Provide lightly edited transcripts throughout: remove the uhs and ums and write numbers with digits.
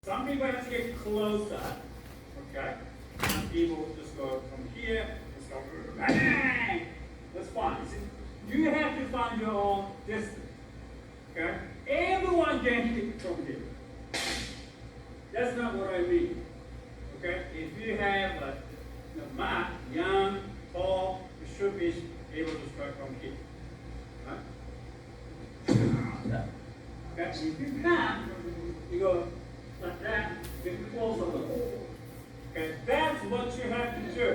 Some people have to get closer, okay? Some people just go from here, just go bang! That's fine. See, you have to find your own distance, okay? Everyone can hit from here. That's not what I mean, okay? If you have a mat, young, tall, you should be able to strike from here, right? Okay, if you can't, you go like that, get close a little. Okay, that's what you have to do.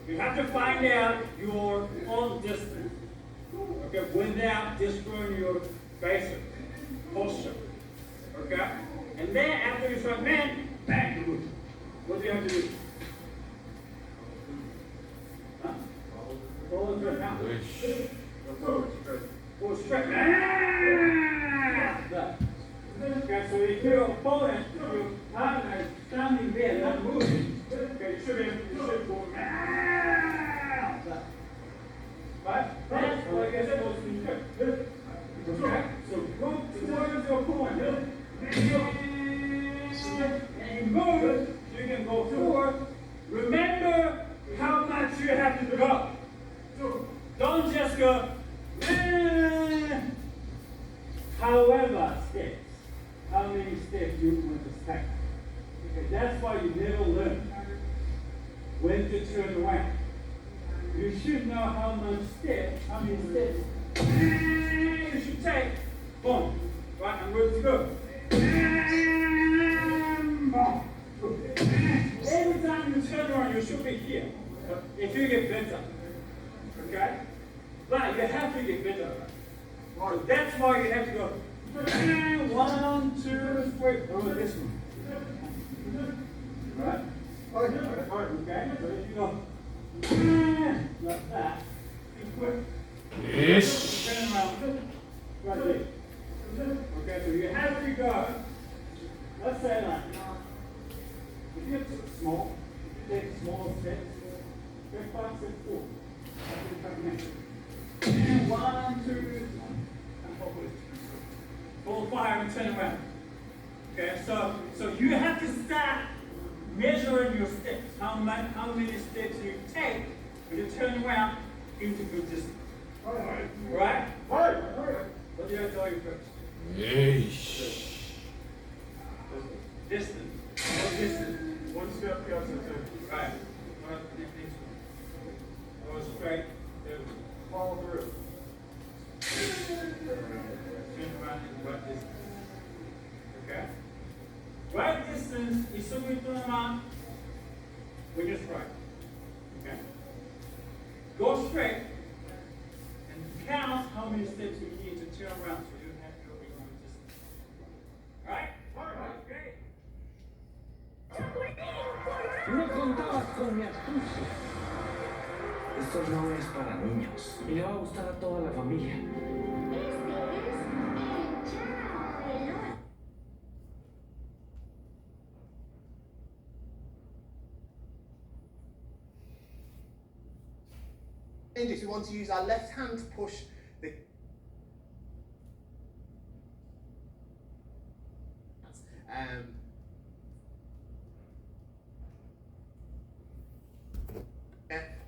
You have to find out your own distance. Okay, without destroying your basic posture. Okay? And then after you start man, back to move. What do you have to do? Huh? Roll into it now. Go straight. Okay, so if your opponent, if your partner is standing there, not moving, okay, you should go right? That's like I said, was okay? So move towards your opponent. And move, you can go forward. Remember how much you have to go. So don't just go, however steps. How many steps you want to stack. Okay, that's why you never learn when to turn around. You should know how many steps you should take. Boom. Right, I'm ready to go. Boom. Every time you turn around, you should be here. If you get better. Okay? But you have to get better. So that's why you have to go. 1, 2, 3. Oh, this one. Right? Okay? So if you go like that, you put Yes. turn around right there. Okay, so you have to go, let's say like, if you small, if you take small steps, get 5 steps forward. And 1, 2, 3. And forward. Full fire and turn around. Okay, so you have to start measuring your steps. How many steps you take when you turn around into good distance. Right? What did I tell you first? Yes. Distance. What distance? One step, the other two. Right. Next one. Go straight. Follow through. Turn around in the right distance. Okay? Right distance is something to turn around when you strike. Okay? Go straight and count how many steps you need to turn around so you have your equal distance. Alright? Alright, great. No contabas con mi astucia. Esto no es para niños. Y le va a gustar a toda la familia. If we want to use our left hand to push the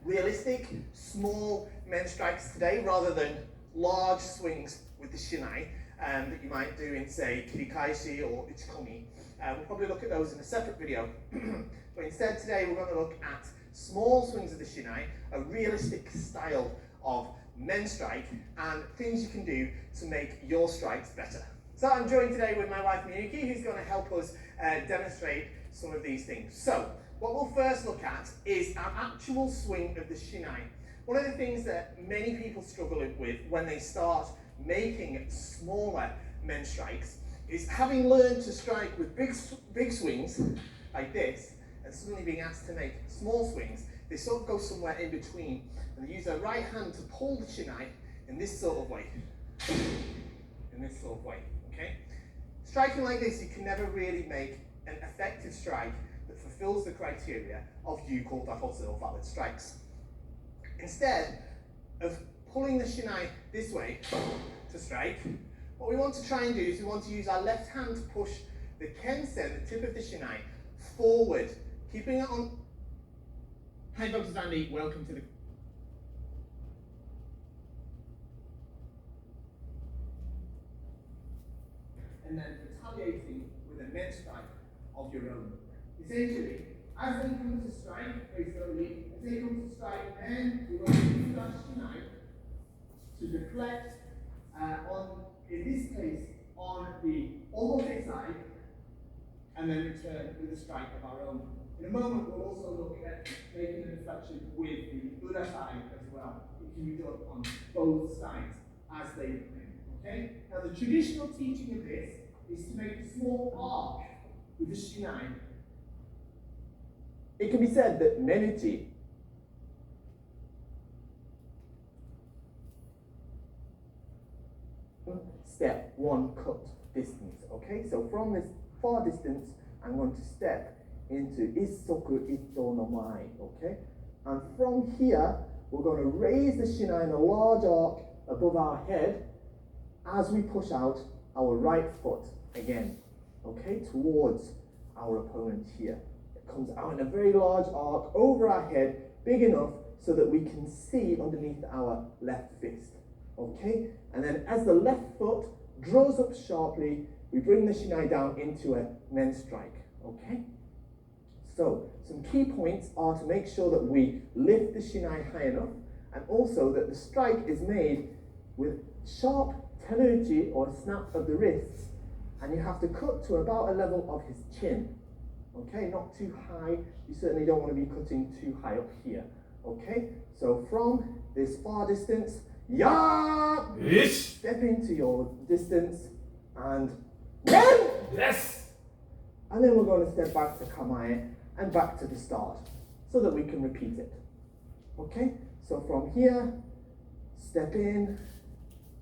realistic, small men strikes today rather than large swings with the shinai that you might do in, say, kirikaishi or uchikomi. We'll probably look at those in a separate video. But instead today we're going to look at small swings of the shinai, a realistic style of men strike, and things you can do to make your strikes better. So I'm joined today with my wife Miyuki, who's going to help us demonstrate some of these things. So what we'll first look at is our actual swing of the shinai. One of the things that many people struggle with when they start making smaller men strikes is having learned to strike with big swings like this, and suddenly being asked to make small swings, they sort of go somewhere in between, and they use their right hand to pull the shinai in this sort of way. Okay? Striking like this, you can never really make an effective strike that fulfills the criteria of Yu-called Dahotsu or valid strikes. Instead of pulling the shinai this way to strike, what we want to try and do is we want to use our left hand to push the kensen, the tip of the shinai, forward, keeping it on. Hi, Dr. Sandy, welcome to the. And then retaliating with a men strike of your own. Essentially, as they come to strike, very slowly, as they come to strike, then we're going to use our shinai to deflect on, in this case, on the omote side, and then return with a strike of our own. In a moment, we'll also look at making a deflection with the ura side as well. It can be done on both sides as they come. Okay? Now, the traditional teaching of this is to make a small arc with the shinai. It can be said that menuchi step one cut distance. Okay, so from this far distance, I'm going to step into issoku ito no mai. Okay, and from here, we're going to raise the shinai in a large arc above our head as we push out our right foot again. Okay, towards our opponent here. It comes out in a very large arc over our head, big enough so that we can see underneath our left fist. Okay, and then as the left foot draws up sharply, we bring the shinai down into a men strike. Okay, so some key points are to make sure that we lift the shinai high enough, and also that the strike is made with sharp tenuchi or snap of the wrists, and you have to cut to about a level of his chin. Okay, not too high. You certainly don't want to be cutting too high up here. Okay, so from this far distance, ya, step into your distance and one. Yes. And then we're going to step back to kamae and back to the start so that we can repeat it. Okay, so from here, step in,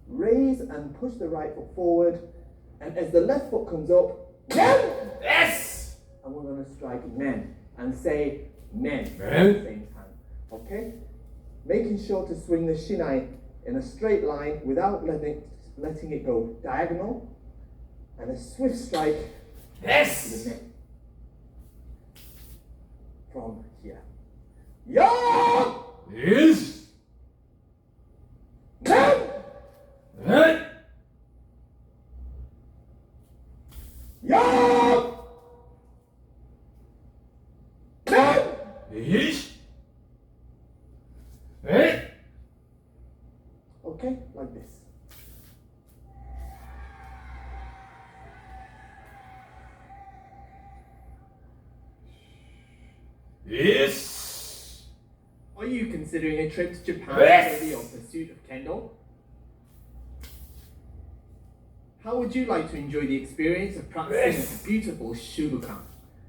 raise and push the right foot forward, and as the left foot comes up, Yes. and we're going to strike men and say men at Men. the same time. Okay, making sure to swing the shinai in a straight line without letting it go diagonal, and a swift strike to Yes. the neck from here. Ya! Yes. Men! Right. Ya! Men! Yes. Right. Okay, like this. Yes. Are you considering a trip to Japan Yes! for your pursuit of kendo? How would you like to enjoy the experience of practicing Yes! at the beautiful Shubukan,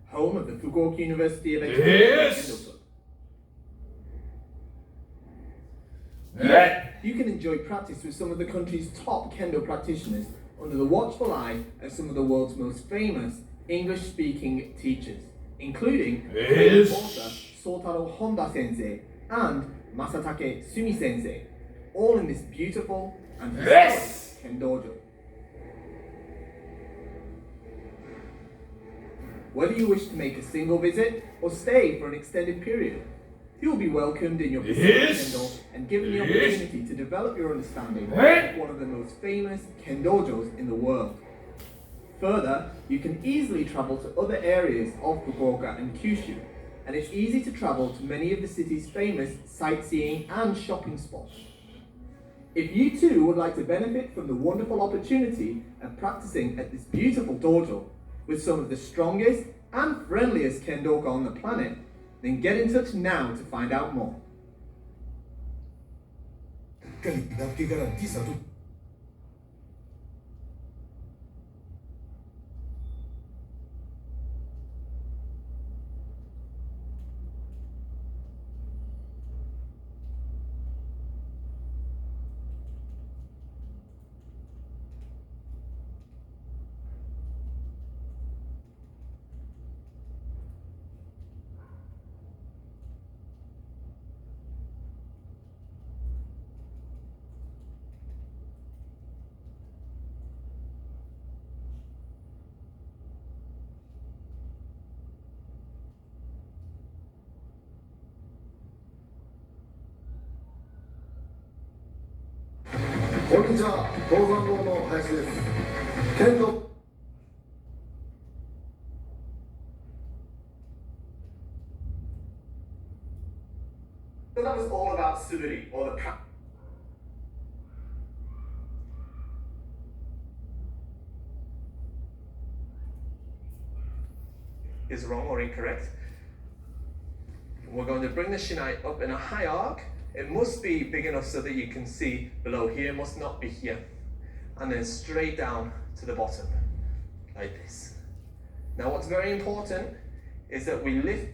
home of the Fukuoka University of Education Yes! Kendo Club? Right. You can enjoy practice with some of the country's top kendo practitioners under the watchful eye of some of the world's most famous English-speaking teachers, including Yes. author Sotaro Honda Sensei and Masatake Sumi Sensei, all in this beautiful and historic Yes. kendojo. Whether you wish to make a single visit or stay for an extended period, you will be welcomed in your Yes. kendo and given the Yes. opportunity to develop your understanding Right. of one of the most famous kendojos in the world. Further, you can easily travel to other areas of Fukuoka and Kyushu, and it's easy to travel to many of the city's famous sightseeing and shopping spots. If you too would like to benefit from the wonderful opportunity of practicing at this beautiful dojo with some of the strongest and friendliest kendoka on the planet, then get in touch now to find out more. Che garantisca tutto. こんにちは、東山堂の林です。剣道 So that was all about suburi, or the is wrong or incorrect. We're going to bring the shinai up in a high arc. It must be big enough so that you can see below here, must not be here. And then straight down to the bottom, like this. Now what's very important is that we lift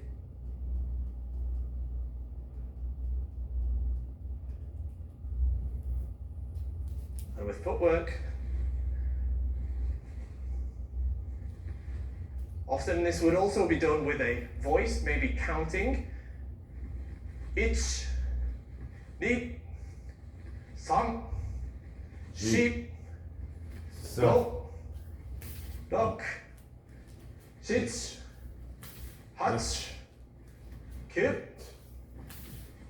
and with footwork. Often this would also be done with a voice, maybe counting. 1, 2, 3, 4, 5, 6, 7, 8, 9,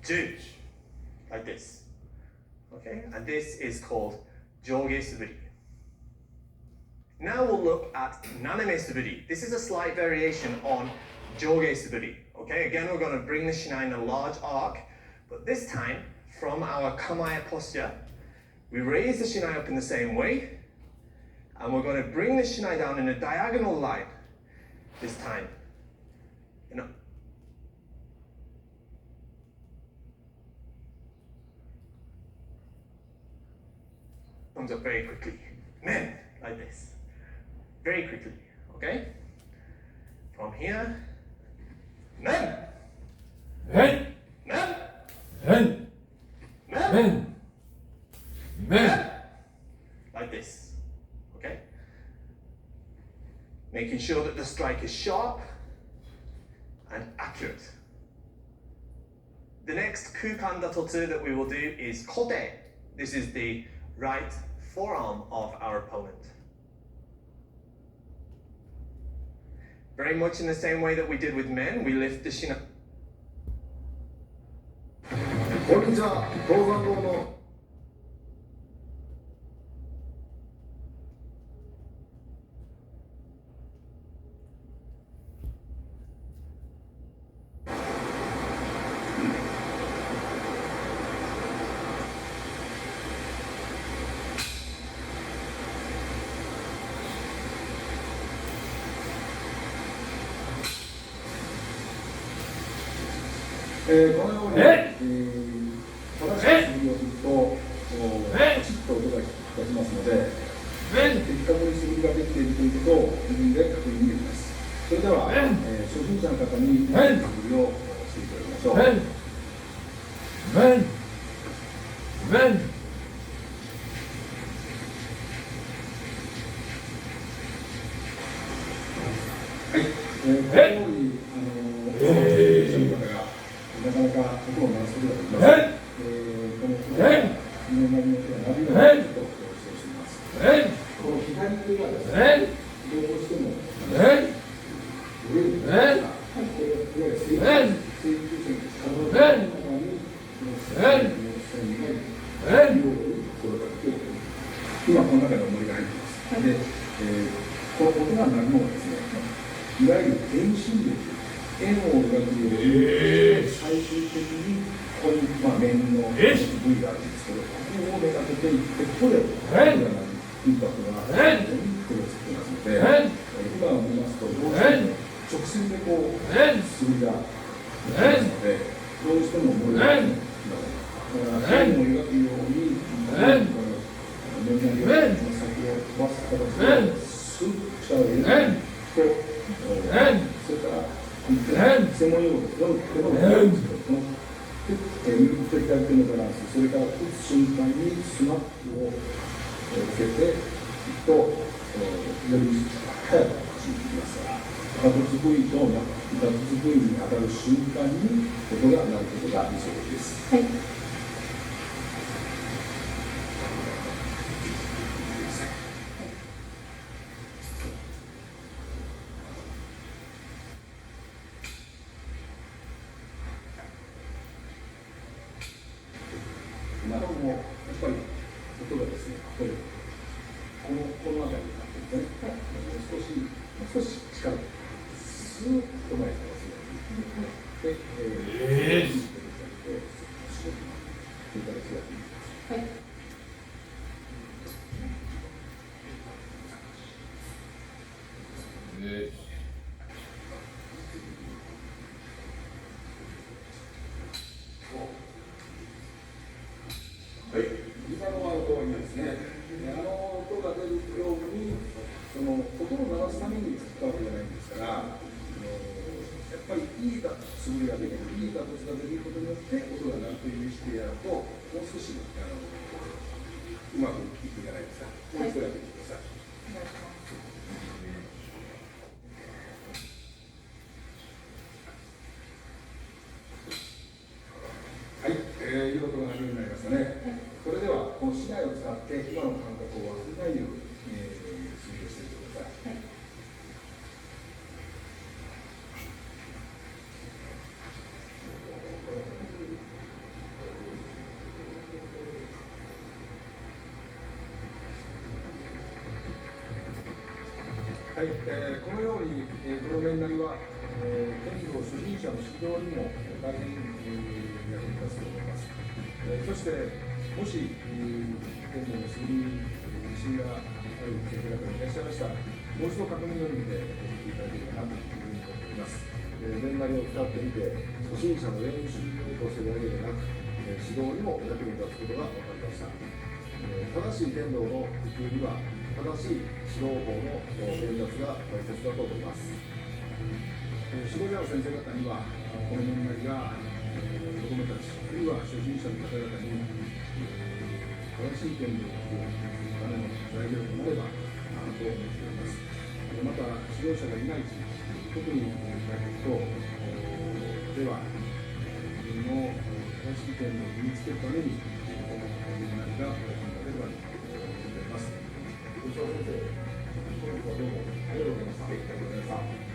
10. Like this. Okay, and this is called joge suburi. Now we'll look at naname suburi. This is a slight variation on joge suburi. Okay, again we're going to bring the shinai in a large arc, but this time from our kamae posture, we raise the shinai up in the same way, and we're going to bring the shinai down in a diagonal line this time. Comes up very quickly. Men, like this. Very quickly, okay? From here, men, Men. men, Men. men, Men. Men. like this, okay? Making sure that the strike is sharp and accurate. The next kukan datotsu that we will do is kote. This is the right forearm of our opponent. Very much in the same way that we did with men, we lift the shin. こんにちは、東山堂のこのように、正しい素振りをすると、パチッと音が出しますので、的確に素振りができているということを自分で確認できます。それでは、初心者の方に素振りをしていただきましょう。Men. Men. はい、このように初心者の方がなかなか音を鳴らすことができません。この音が身の回りの音が鳴るようにちょっと指導しています。この左手がですね、どうしても上にこれが水中線です。体の中に線が両に転がっている。今この中に重りが入っています。で、この音が鳴るのはですね、いわゆる遠心力、円を描くように最終的にここに面の部位があるんですけど、ここをめがけていって、ここでインパクトが非常に黒つってますので、今を見ますと、どうしても直線でこう素振りができますので、どうしても重りが入ってきます。だから円を描くように面の先を飛ばす形でスッと力を入れると、それから専門用語ですよ。右と左手のバランス、それから打つ瞬間にスナップをつけていくと、より速く走っていきますから、打突部位と打突部位に当たる瞬間に音が鳴ることが理想です。はい。なるほど、やっぱり音がですね、力をスーッと前に倒すように。で、いただきたいと思います。はい。はい、今の音にですね、音が出るように、その音を鳴らすために作ったわけじゃないんですから、やっぱりいい素振りができる、いい形ができることによって音が鳴るという意識でやると、もう少しうまくいくんじゃないですか。もう一度やってみてください。はい、いうことが鳴るようになりましたね。それでは、この竹刀を使って今の感覚を忘れないように、素振りをしてみてください。はい、このように、この面なりは、剣道初心者の指導にも大変、役に立つと思います。そして、もし、剣道の素振り自信がある先生方がいらっしゃいましたら、もう一度確認を見ていただければなというふうに思います。面なりを使ってみて、初心者の練習とするだけでなく、指導にも役に立つことが分かりました。正しい剣道の普及には、正しい指導法の伝達が大切だと思います。指導者の先生方には、この面なりが子どもたち、あるいは初心者の方々に正しい剣道を普及するための材料になればと思っております。また、指導者がいないし、特に外国とでは、自分の正しい剣道を身につけるために、この面なりが役に立てればと思っております。先生、どうもありがとうございました。